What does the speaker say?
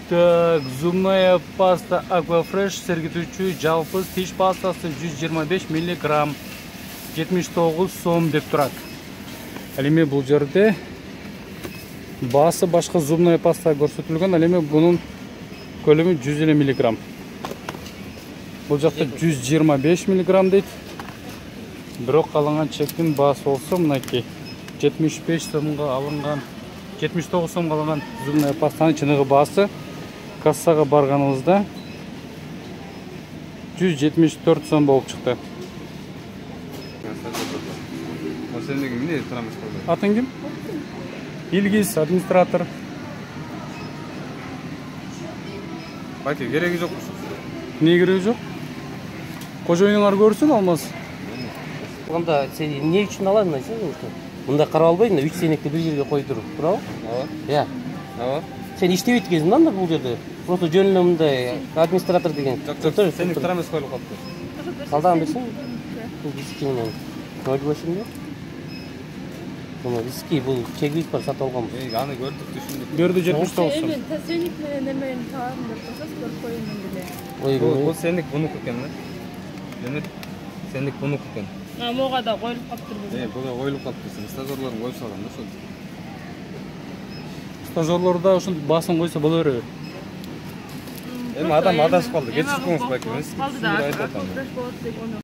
Так, зубная паста Aquafresh сергитүүчү жалпы тиш пастасы 125 мг 79 сом деп турат. Ал эми бул жерде баасы башка зубная паста көрсөтүлгөн. Ал эми бунун көлөмү 150 мг. Бул жакта 125 мг дейт. Бирок алынган чектин баасы болсо мынакей 75 сомго алынган, 79 сомго алынган зубная пастанын чыныгы баасы кассага барганыбызда 174 сом болуп чыкты. Атың ким? Илгиз, администратор. Байке, кереги жок. Не кереги жок? Кожоюңар көрсүн алмаз. Анда сен не үчүн аласың айсың? Мында карап албай, 3 сенекти бир жерге койдуруп турабы? Ооба. Я. Ооба. Сен иштебейт экенсиң анда бул жерде. Просто жөн эле мындай администратор деген. Жок, сенек тарамес коюлуп калыптыр. Калдаган берсең? Бул виски менен. Ойлобойсуң да? Мына виски бул чегибиз бар сатып алганбыз. Аны көрдүк, түшүндүк. Көрдү 79 сом. Эми тасеник менен эмени таам деп турсаңыз көрүп коеюн деле. Ой, Бул сенек бунуку экен да. Демек сенек бунуку экен. Мога да коюлуп калыптыр бул. Буга коюлуп калыптыр. Стажерлордун коюп салган да ошол. Стажерлорда ошол баасын койсо боло береби? Эми адам адашып калды. Кетип коңуз байке. Калды да, Aquafresh болот деп